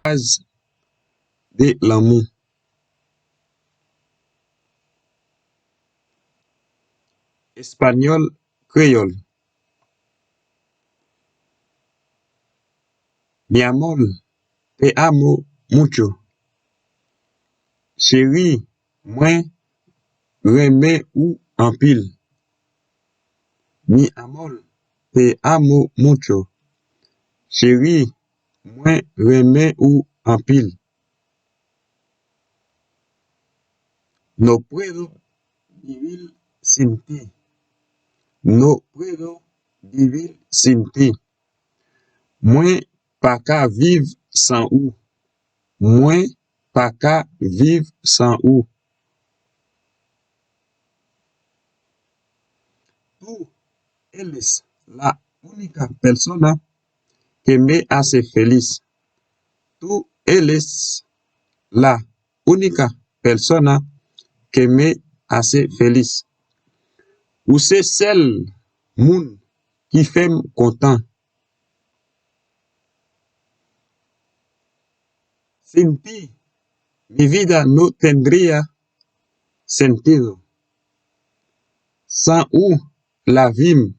base de l'amour. Espagnol, créole. Mi amor, te amo mucho. Chérie, moi, remè ou en pile. Mi amor, te amo mucho. Chérie, moi, remè ou en pile. No puedo vivir sin ti. No puedo vivir sin ti. Moi, pas qu'à vivre sans ou. Moi, pas qu'à vivre sans ou. Tú eres la única persona que me hace feliz. Tú eres la única persona que me hace feliz. Ou c'est seul moun qui fait content. Sin ti, mi vida no tendría sentido. Sans ou, la vie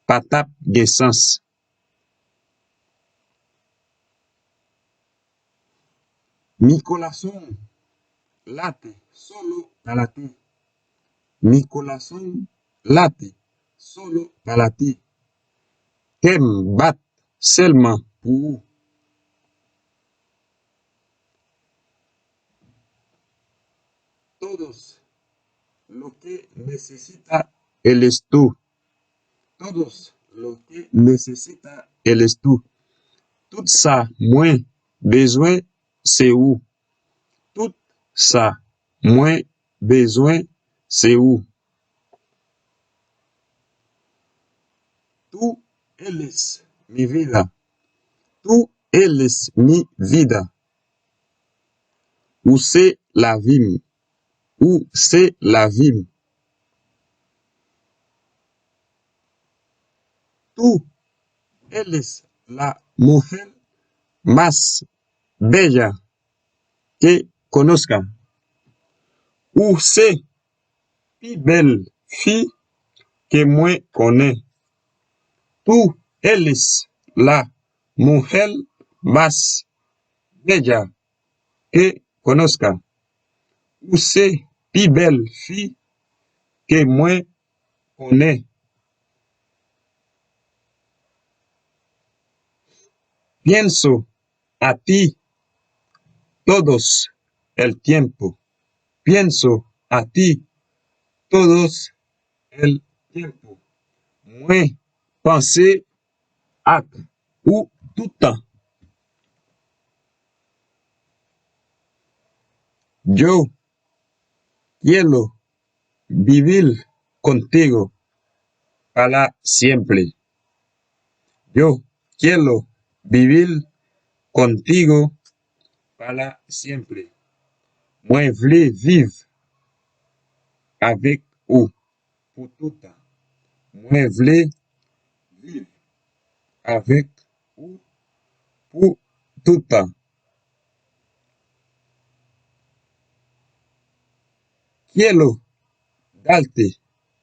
pas tap de sens. Mi corazón late solo para ti. Mi corazón late solo para ti. T'aime bat seulement pour vous. Todos lo que necesita eres tú. Todos lo que necesita eres tú. Tout ça, moins besoin, c'est où? Tout ça, moins besoin, c'est où? Tú eres mi vida. Tú eres mi vida. Où c'est la vie? Où c'est la vie? Tú eres la mujer más bella que conozca. Où c'est plus belle fille que moi connais. Tú eres la mujer más bella que conozca. Où c'est plus belle fille que moi connais. Pienso a ti todos el tiempo. Pienso a ti todos el tiempo. Moi, penser à ou tout temps. Yo quiero vivir contigo para siempre. Yo quiero vivir contigo para siempre. Moi vle vivre avec ou pour tout temps. Moi vle vivre avec ou pour tout temps. Quiero darte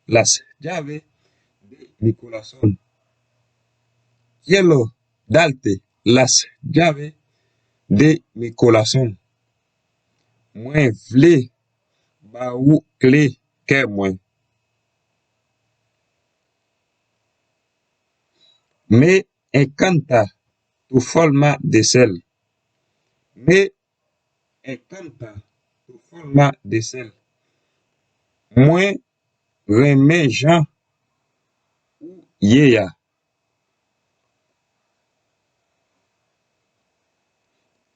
las llaves de mi corazón. Quiero darte las llaves de mi corazón. Moi vle ba ou clé que moi. Me encanta tu forma de ser. Me encanta tu forma de ser. Moi remets Jean ou Yéya.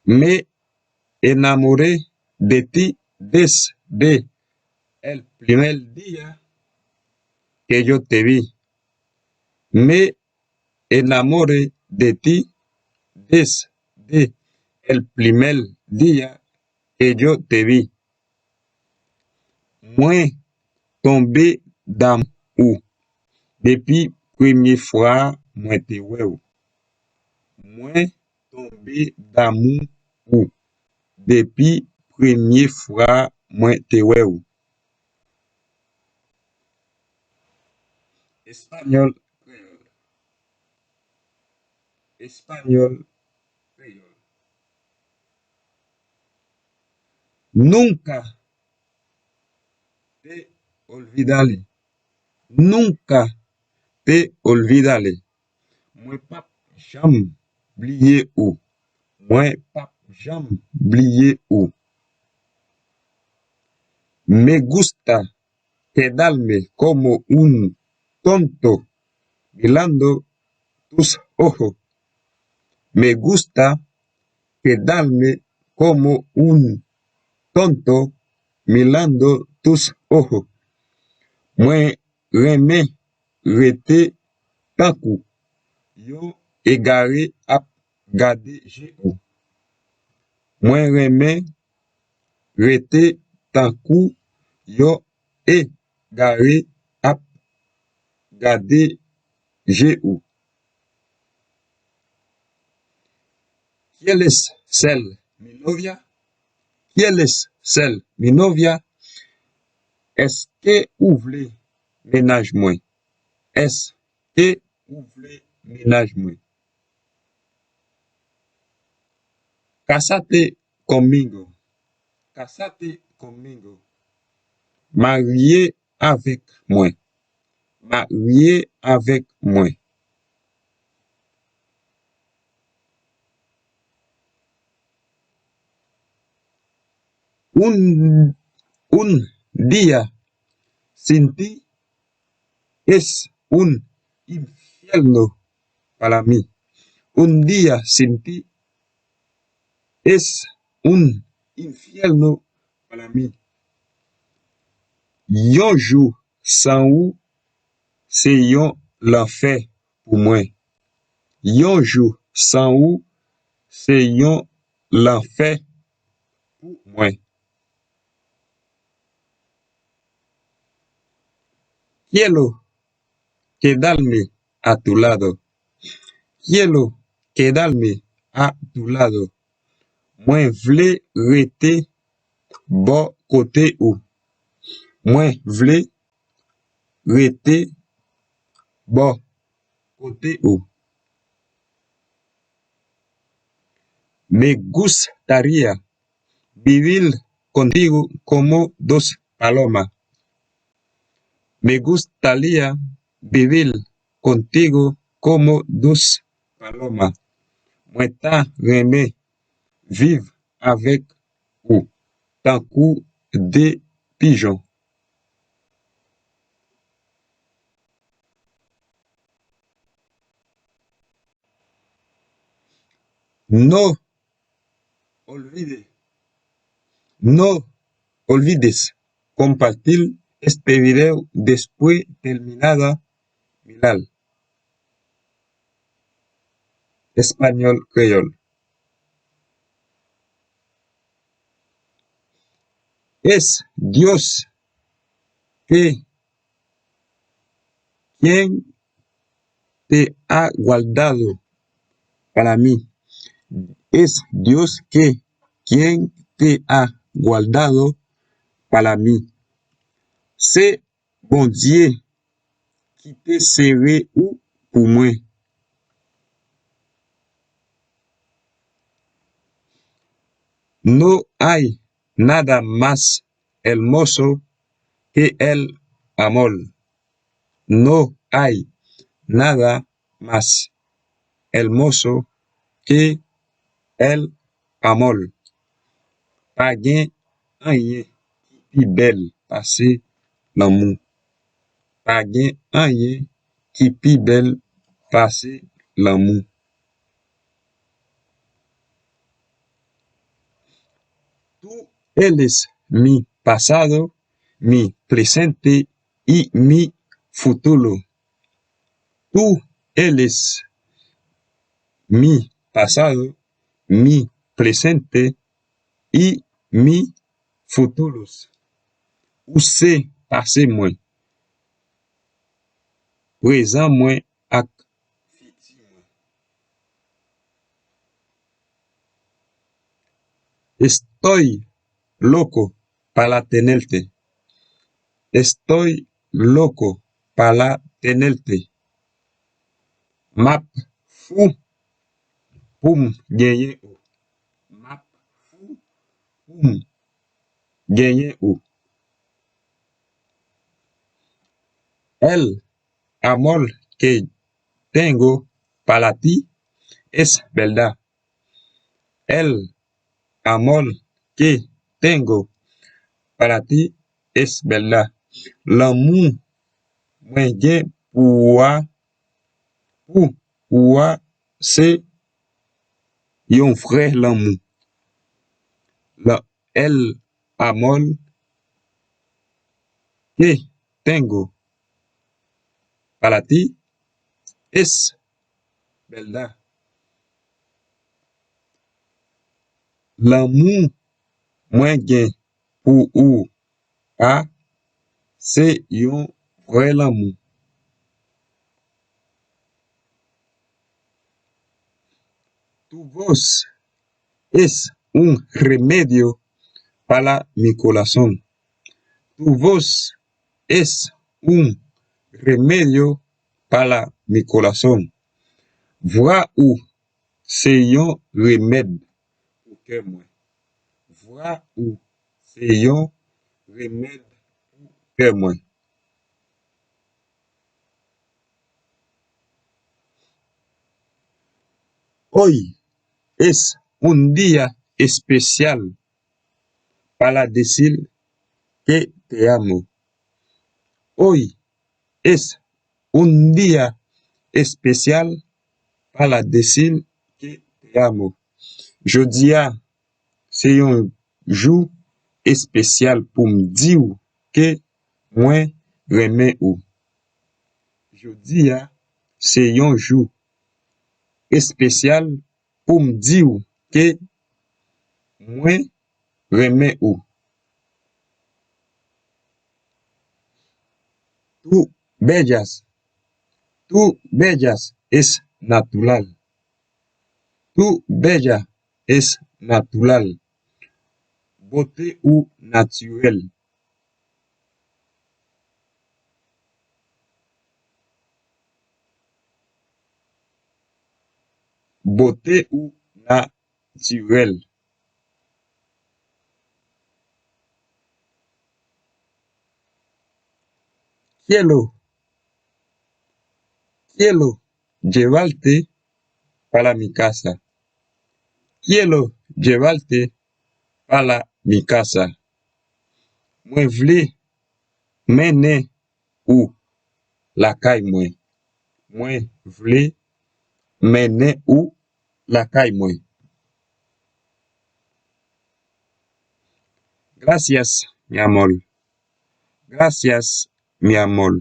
Me enamoré de ti desde el primer día que yo te vi. Me enamoré de ti desde el primer día que yo te vi. Moi tombé d'amour depuis première fois moi te wè ou. Moi tombé d'amour ou depuis première fois moi te wè ou. Espagnol créole. Espagnol créole. Nunca te olvidaré. Nunca te olvidaré. Moi pas jamais oublier ou. Moi pas jamais oublier ou. Me gusta quedarme como un tonto mirando tus ojos. Me gusta quedarme como un tonto mirando tus ojos. Moi remè rete tankou yo égaré ap gade je ou. Moi remè rete tankou yo égaré ap gade je ou. ¿Quién es celle, mi novia? ¿Quién es celle, mi novia? Est-ce que ou vle ménage moi? Est-ce que ou vle ménage moi? Casate conmigo. Casate conmigo. Marié avec moi. Marié avec moi. Un día sin ti es un infierno para mí. Un día sin ti es un infierno para mí. Yon jou sans ou, c'est yon l'enfer pour moi. Yon jou sans ou, c'est yon l'enfer pour moi. Quiero quedarme a tu lado. Quiero quedarme a tu lado. Moi vle rete bo côté ou. Moi vle rete bo côté ou. Me gustaría vivir contigo como dos palomas. Me gustaría vivir contigo como dos palomas. Moi ta remè vivre avec ou. Tant coup de pigeons. No olvide, no olvides compartir este video después terminada mirar. Español creol. Es Dios que quien te ha guardado para mí. Es Dios que quien te ha guardado para mí. C'est bon Dieu qui te serré ou pour moi. No hay nada más hermoso que el amor. No hay nada más hermoso que el amor. Pa gen anyen ki pi bel pase l'amour. Pa gen anyen ki pi bel pase l'amour. Tú eres mi pasado, mi presente y mi futuro. Tú eres mi pasado, mi presente y mi futuros. Ou se pase moi, présent moi ak futur moi. Estoy loco para tenerte. Estoy loco para tenerte. Map fou pour gagner ou. Map fou pour gagner ou. El amor que tengo para ti es verdad. El amor que tengo para ti es verdad. L'amour mwen gen pou se yon frère l'amour. El amor que tengo para ti es verdad. L'amour mwen gen pou ou a se yon frère l'amour. Tu voz es un remedio para mi corazón. Tu voz es un remedio para mi corazón. Vra ou se yon remèd pou ke mwen. Vra ou se yon remèd pou ke mwen. Hoy es un día especial para decir que te amo. Hoy es un día especial para decir que te amo. Jodia se yon jou especial pou m'di ou que mwen reme ou. Jodia se yon jou especial pou m'di ou que mwen reme ou. Tu bellas es natural. Tu bella es natural. Beauté ou naturel. Beauté ou naturel. Quiero llevarte para mi casa. Quiero llevarte para mi casa. Mwen vle mene ou la kay mwen. Mwen vle mene ou la kay mwen. Gracias, mi amor. Gracias, mi amor.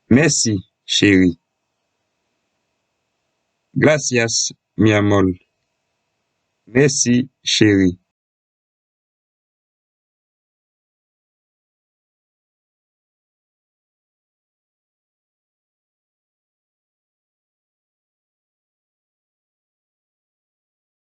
Merci, chérie. Gracias, mi amor. Merci, chérie.